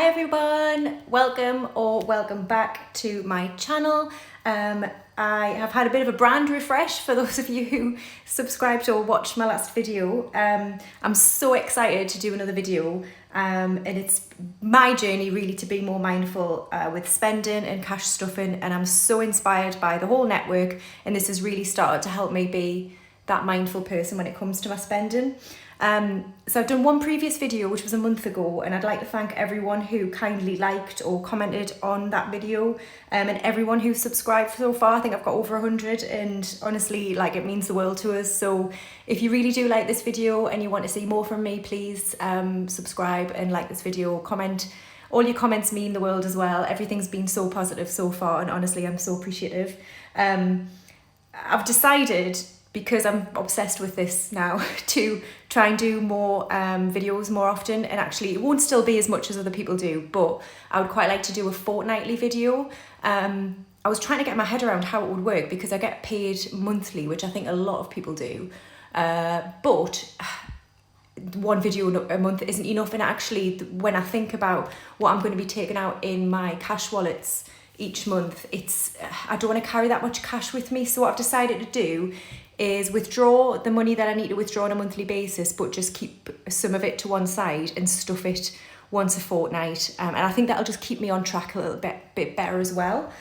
Hi everyone, welcome back to my channel. I have had a bit of a brand refresh for those of you who subscribed or watched my last video. I'm so excited to do another video and it's my journey really to be more mindful with spending and cash stuffing, and I'm so inspired by the whole network, and this has really started to help me be that mindful person when it comes to my spending. So I've done one previous video which was a month ago, and I'd like to thank everyone who kindly liked or commented on that video, and everyone who's subscribed so far. I think I've got over 100, and honestly, like, it means the world to us. So if you really do like this video and you want to see more from me, please subscribe and like this video, comment. All your comments mean the world as well. Everything's been so positive so far, and honestly I'm so appreciative. I've decided, because I'm obsessed with this now, to try and do more videos more often. And actually it won't still be as much as other people do, but I would quite like to do a fortnightly video. I was trying to get my head around how it would work, because I get paid monthly, which I think a lot of people do, but one video a month isn't enough. And actually, when I think about what I'm going to be taking out in my cash wallets each month, I don't want to carry that much cash with me. So what I've decided to do is withdraw the money that I need to withdraw on a monthly basis, but just keep some of it to one side and stuff it once a fortnight. And I think that'll just keep me on track a little bit better as well.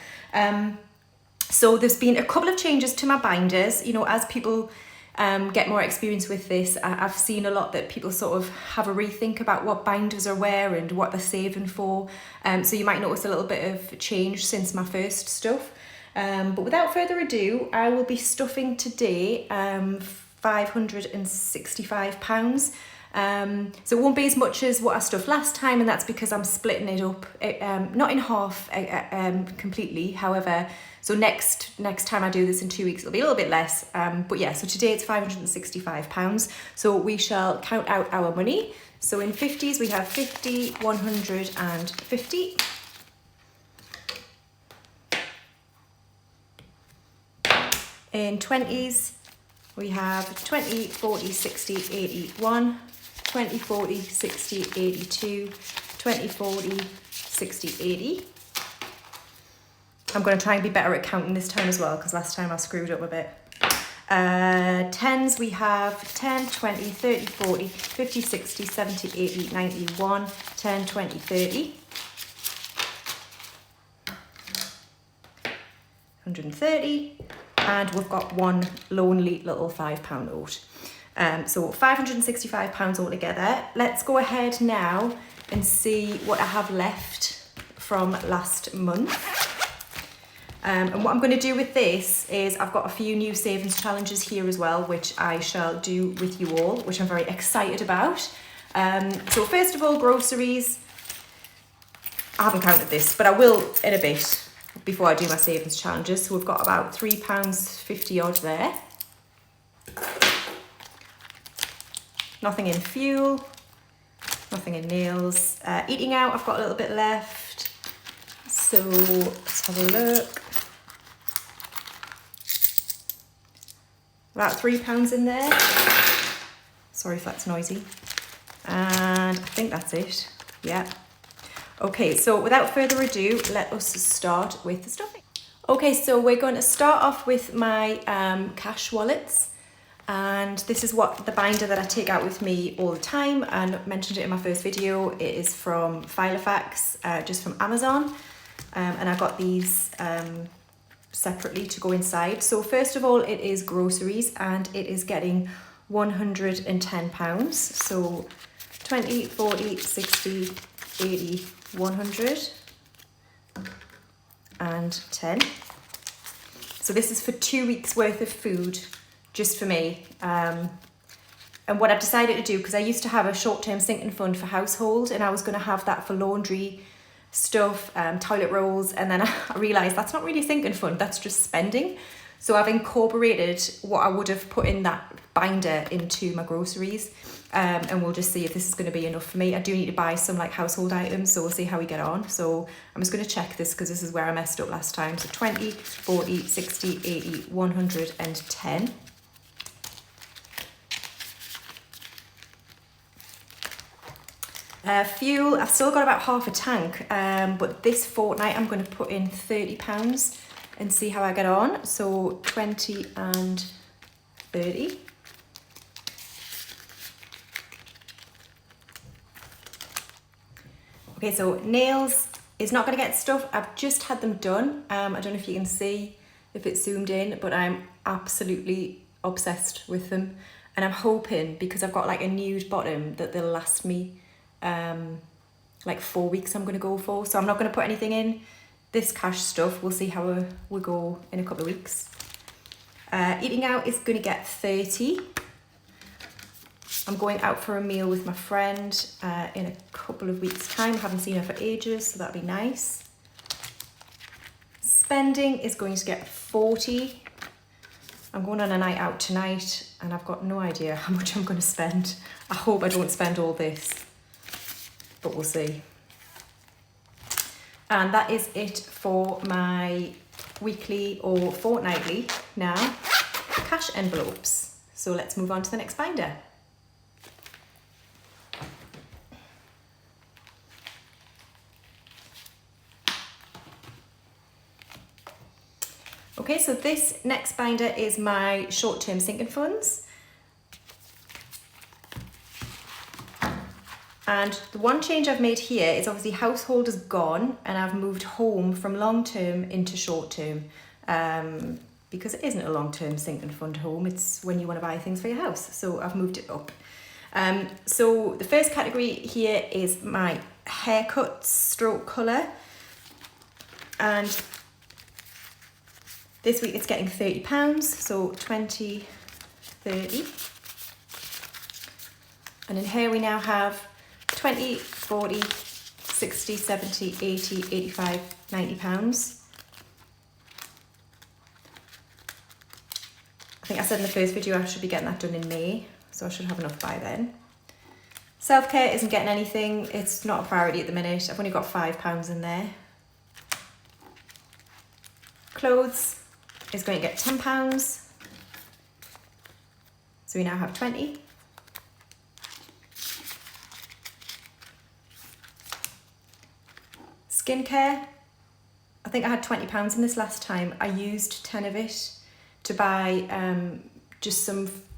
So there's been a couple of changes to my binders. You know, as people get more experience with this, I've seen a lot that people sort of have a rethink about what binders are where and what they're saving for. So you might notice a little bit of change since my first stuff. But without further ado, I will be stuffing today £565. So it won't be as much as what I stuffed last time, and that's because I'm splitting it up, not in half completely. However, so next time I do this in 2 weeks, it'll be a little bit less. But yeah, so today it's £565. So we shall count out our money. So in 50s we have 50, 100 and 50. In 20s, we have 20, 40, 60, 81, 20, 40, 60, 82, 20, 40, 60, 80. I'm going to try and be better at counting this time as well, because last time I screwed up a bit. 10s, we have 10, 20, 30, 40, 50, 60, 70, 80, 91, 10, 20, 30. 130. And we've got one lonely little £5 note. So £565 altogether. Let's go ahead now and see what I have left from last month. And what I'm going to do with this is I've got a few new savings challenges here as well, which I shall do with you all, which I'm very excited about. So first of all, groceries. I haven't counted this, but I will in a bit, before I do my savings challenges. So we've got about £3.50 odd there. Nothing in fuel, nothing in nails. Eating out, I've got a little bit left. So let's have a look. About £3 in there. Sorry if that's noisy. And I think that's it. Yeah. Okay, so without further ado, let us start with the stuffing. Okay, so we're going to start off with my cash wallets, and this is what the binder that I take out with me all the time, and I mentioned it in my first video. It is from Filofax, just from Amazon, and I got these separately to go inside. So first of all, it is groceries, and it is getting £110. So 20, 40, 60, 80, 100 and 10. So this is for 2 weeks worth of food, just for me. And what I've decided to do, because I used to have a short-term sinking fund for household, and I was going to have that for laundry stuff, toilet rolls, and then I realised that's not really a sinking fund, that's just spending. So I've incorporated what I would have put in that binder into my groceries, and we'll just see if this is going to be enough for me. I do need to buy some like household items, so we'll see how we get on. So I'm just going to check this, because this is where I messed up last time. So 20, 40, 60, 80, 110. Fuel, I've still got about half a tank, but this fortnight I'm going to put in £30 and see how I get on. So 20 and 30. Okay, so nails is not going to get stuff. I've just had them done. I don't know if you can see if it's zoomed in, but I'm absolutely obsessed with them. And I'm hoping, because I've got like a nude bottom, that they'll last me like 4 weeks I'm going to go for. So I'm not going to put anything in this cash stuff. We'll see how we go in a couple of weeks. Eating out is going to get 30. I'm going out for a meal with my friend in a couple of weeks' time. I haven't seen her for ages, so that'll be nice. Spending is going to get 40. I'm going on a night out tonight and I've got no idea how much I'm going to spend. I hope I don't spend all this, but we'll see. And that is it for my weekly or fortnightly now cash envelopes. So let's move on to the next binder. Okay, so this next binder is my short-term sinking funds. And the one change I've made here is obviously household is gone and I've moved home from long-term into short-term because it isn't a long-term sinking fund home, it's when you want to buy things for your house. So I've moved it up. So the first category here is my haircut stroke colour. And this week it's getting £30, so 20, 30. And in here we now have 20, 40, 60, 70, 80, 85, 90 pounds. I think I said in the first video I should be getting that done in May, so I should have enough by then. Self-care isn't getting anything, it's not a priority at the minute. I've only got £5 in there. Clothes is going to get £10. So we now have 20. Skincare, I think I had £20 in this last time. I used 10 of it to buy just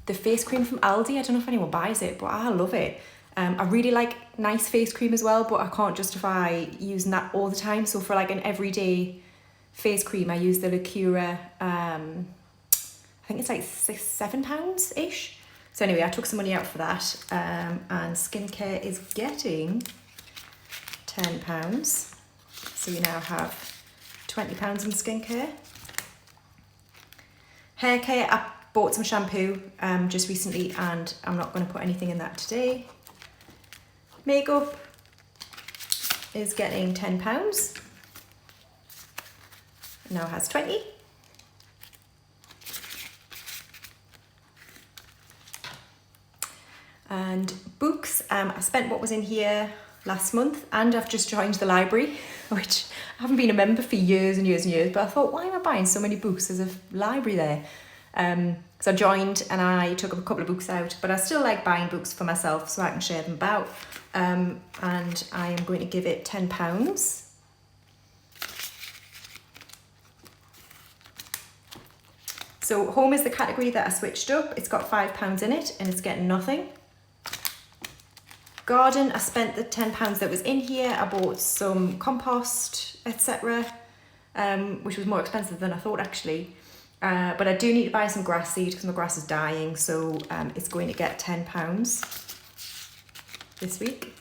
the face cream from Aldi. I don't know if anyone buys it, but I love it. I really like nice face cream as well, but I can't justify using that all the time. So for like an everyday face cream, I use the Lacura, I think it's like £7-ish. So anyway, I took some money out for that. And skincare is getting £10. So we now have £20 in skincare. Hair care, I bought some shampoo just recently and I'm not going to put anything in that today. Makeup is getting £10. Now it has 20. And books, I spent what was in here last month and I've just joined the library, which I haven't been a member for years and years and years, but I thought, why am I buying so many books? There's a library there. So I joined and I took a couple of books out, but I still like buying books for myself so I can share them about. And I am going to give it £10. So home is the category that I switched up. It's got £5 in it and it's getting nothing. Garden, I spent the £10 that was in here. I bought some compost, etc., which was more expensive than I thought actually. But I do need to buy some grass seed because my grass is dying, so it's going to get £10 this week.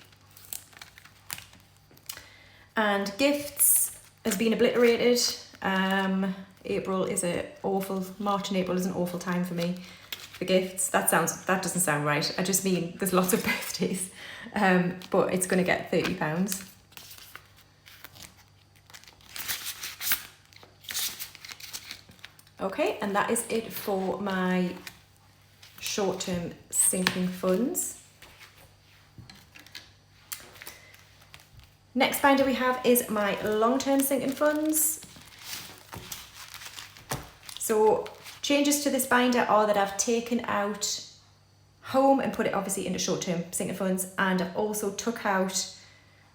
And gifts has been obliterated. March and April is an awful time for me for gifts. That doesn't sound right. I just mean there's lots of birthdays. But it's going to get £30. Okay, and that is it for my short-term sinking funds. Next binder we have is my long-term sinking funds. So changes to this binder are that I've taken out home and put it obviously into short-term sinking funds, and I've also took out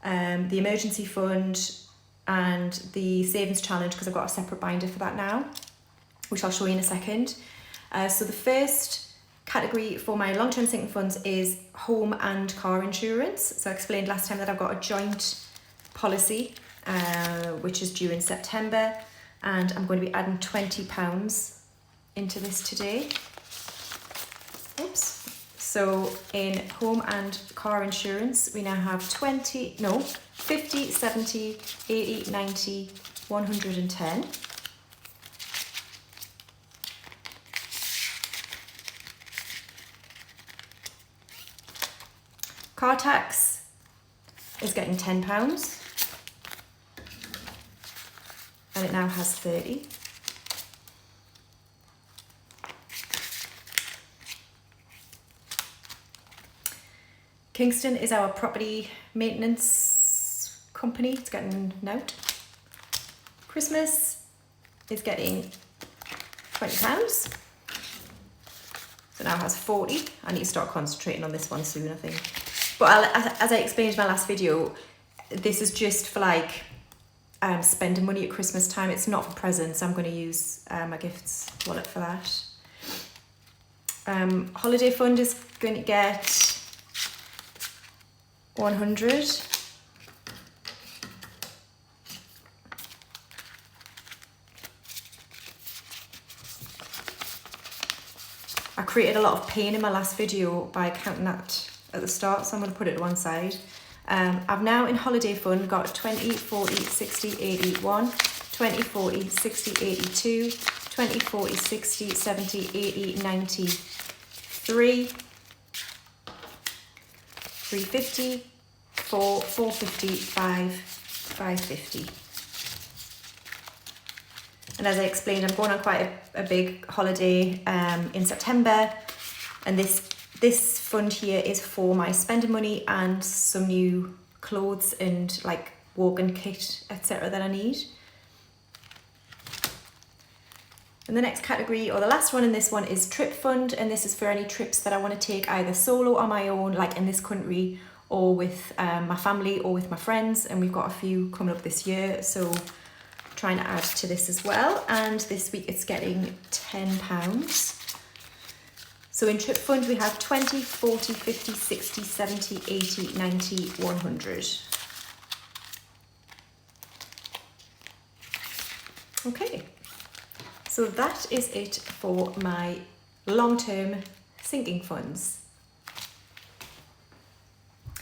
the emergency fund and the savings challenge because I've got a separate binder for that now, which I'll show you in a second. So the first category for my long-term sinking funds is home and car insurance. So I explained last time that I've got a joint policy which is due in September, and I'm going to be adding £20 into this today. Oops. So in home and car insurance, we now have 50, 70, 80, 90, 110. Car tax is getting £10, and it now has 30. Kingston is our property maintenance company. It's getting note. Christmas is getting £20. So now has 40. I need to start concentrating on this one soon, I think. But as I explained in my last video, this is just for like spending money at Christmas time. It's not for presents. I'm going to use my gifts wallet for that. Holiday fund is going to get 100. I created a lot of pain in my last video by counting that at the start, so I'm going to put it to one side. I've now in holiday fund got 20, 40, 60, 81, 20, 40, 60, 82, 20, 40, 60, 70, 80, 90, 3, 350, 4, 450, 5, 550. And as I explained, I'm going on quite a big holiday in September, and this fund here is for my spending money and some new clothes and like walking kit, etc. that I need. And the next category, or the last one in this one, is trip fund, and this is for any trips that I want to take either solo on my own, like in this country, or with my family or with my friends, and we've got a few coming up this year, so trying to add to this as well. And this week it's getting £10. So in trip fund we have 20, 40, 50, 60, 70, 80, 90, 100. Okay, so that is it for my long-term sinking funds.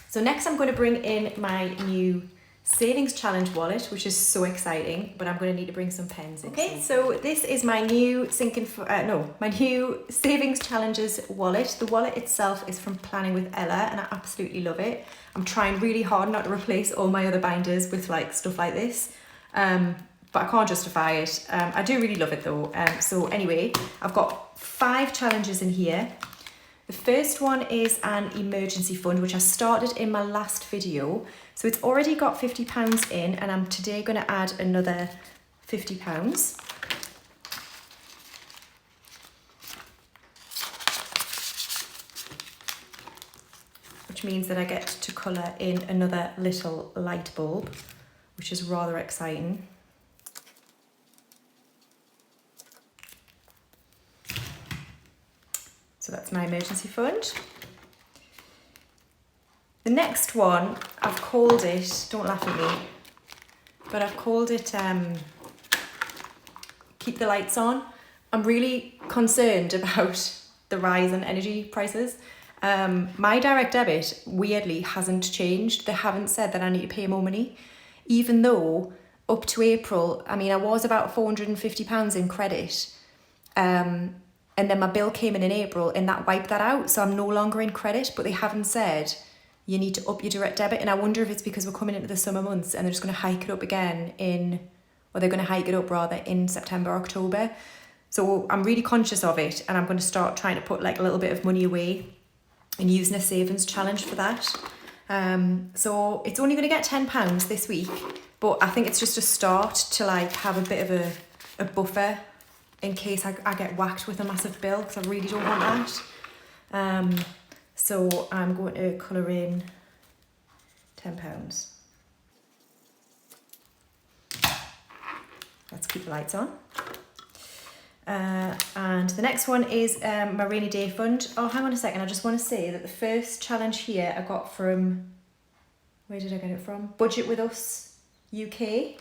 So next I'm going to bring in my new savings challenge wallet, which is so exciting, but I'm going to need to bring some pens in. Okay, so this is my new my new savings challenges wallet. The wallet itself is from Planning with Ella, and I absolutely love it. I'm trying really hard not to replace all my other binders with like stuff like this, but I can't justify it. I do really love it though. So anyway, I've got 5 challenges in here. The first one is an emergency fund, which I started in my last video. So it's already got £50 in, and I'm today going to add another £50. Which means that I get to colour in another little light bulb, which is rather exciting. So that's my emergency fund. The next one, I've called it, don't laugh at me, but I've called it Keep the Lights On. I'm really concerned about the rise in energy prices. My direct debit, weirdly, hasn't changed. They haven't said that I need to pay more money, even though up to April, I mean, I was about £450 in credit. And then my bill came in April, and that wiped that out. So I'm no longer in credit, but they haven't said you need to up your direct debit. And I wonder if it's because we're coming into the summer months and they're just going to hike it up again they're going to hike it up rather in September, October. So I'm really conscious of it, and I'm going to start trying to put like a little bit of money away and using a savings challenge for that. So it's only going to get £10 this week, but I think it's just a start to like have a bit of a buffer in case I get whacked with a massive bill, because I really don't want So I'm going to colour in £10. Let's keep the lights on. And the next one is my rainy day fund. Oh, hang on a second. I just want to say that the first challenge here I got from, where did I get it from? Budget With Us UK.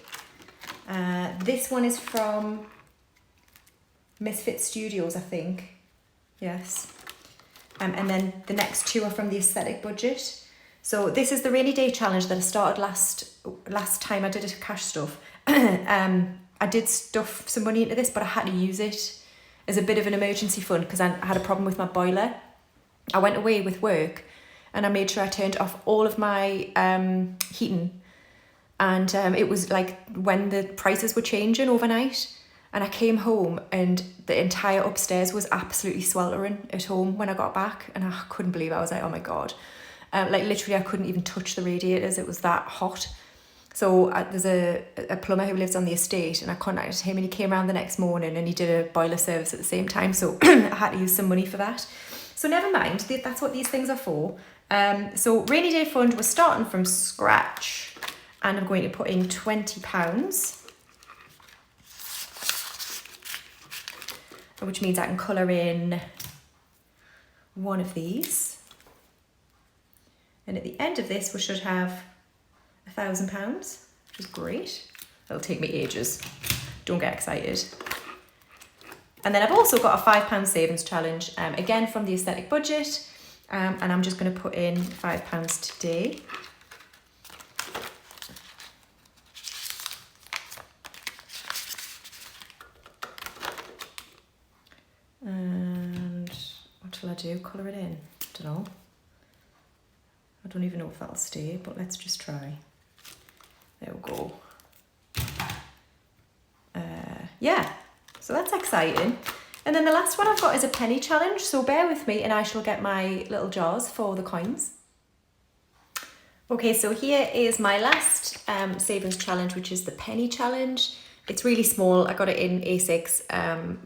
This one is from Misfit Studios, I think. Yes. And then the next two are from the Aesthetic Budget. So this is the rainy day challenge that I started last time I did a cash stuff. I did stuff some money into this, but I had to use it as a bit of an emergency fund because I had a problem with my boiler. I went away with work and I made sure I turned off all of my heating. And it was like when the prices were changing overnight. And I came home and the entire upstairs was absolutely sweltering at home when I got back. And I couldn't believe it. I was like, oh my God. Like literally I couldn't even touch the radiators. It was that hot. So there's a plumber who lives on the estate and I contacted him and he came around the next morning and he did a boiler service at the same time. So I had to use some money for that. So never mind, that's what these things are for. So rainy day fund, we're starting from scratch and I'm going to put in £20. Which means I can colour in one of these. And at the end of this, we should have £1,000, which is great. It'll take me ages. Don't get excited. And then I've also got a £5 savings challenge, again from the Aesthetic Budget. And I'm just going to put in £5 today. And what will I do? Colour it in? I don't know. I don't even know if that'll stay, but let's just try. There we go. Yeah, so that's exciting. And then the last one I've got is a penny challenge, so bear with me and I shall get my little jars for the coins. Okay, so here is my last savings challenge, which is the penny challenge. It's really small. I got it in A6,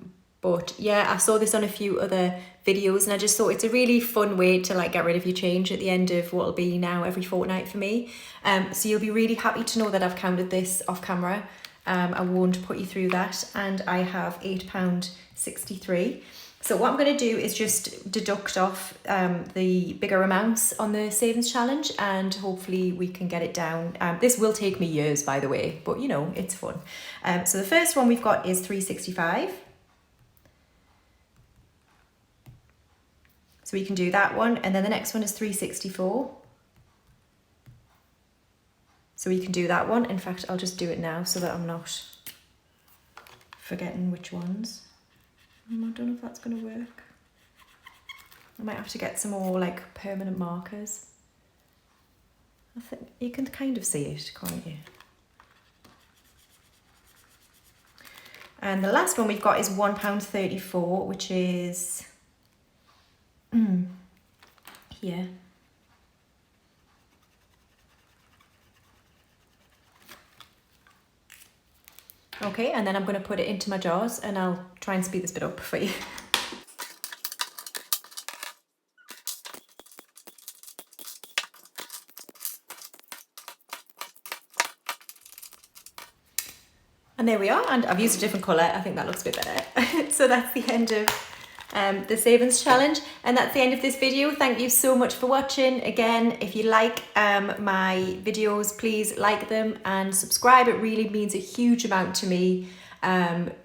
but yeah, I saw this on a few other videos and I just thought it's a really fun way to like get rid of your change at the end of what'll be now every fortnight for me. So you'll be really happy to know that I've counted this off camera. I won't put you through that. And I have £8.63. So what I'm going to do is just deduct off the bigger amounts on the savings challenge and hopefully we can get it down. This will take me years, by the way, but you know, it's fun. So the first one we've got is £3.65. So we can do that one. And then the next one is £3.64. So we can do that one. In fact, I'll just do it now so that I'm not forgetting which ones. I don't know if that's going to work. I might have to get some more like permanent markers. I think you can kind of see it, can't you? And the last one we've got is £1.34, which is here. Okay, and then I'm going to put it into my jars and I'll try and speed this bit up for you. And there we are, and I've used a different colour. I think that looks a bit better. So that's the end of the savings challenge, and that's the end of this video. Thank you so much for watching. Again, if you like my videos, please like them and subscribe. It really means a huge amount to me,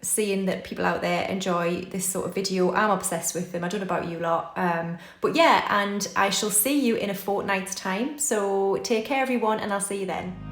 seeing that people out there enjoy this sort of video. I'm obsessed with them. I don't know about you lot, but yeah, and I shall see you in a fortnight's time. So take care everyone, and I'll see you then.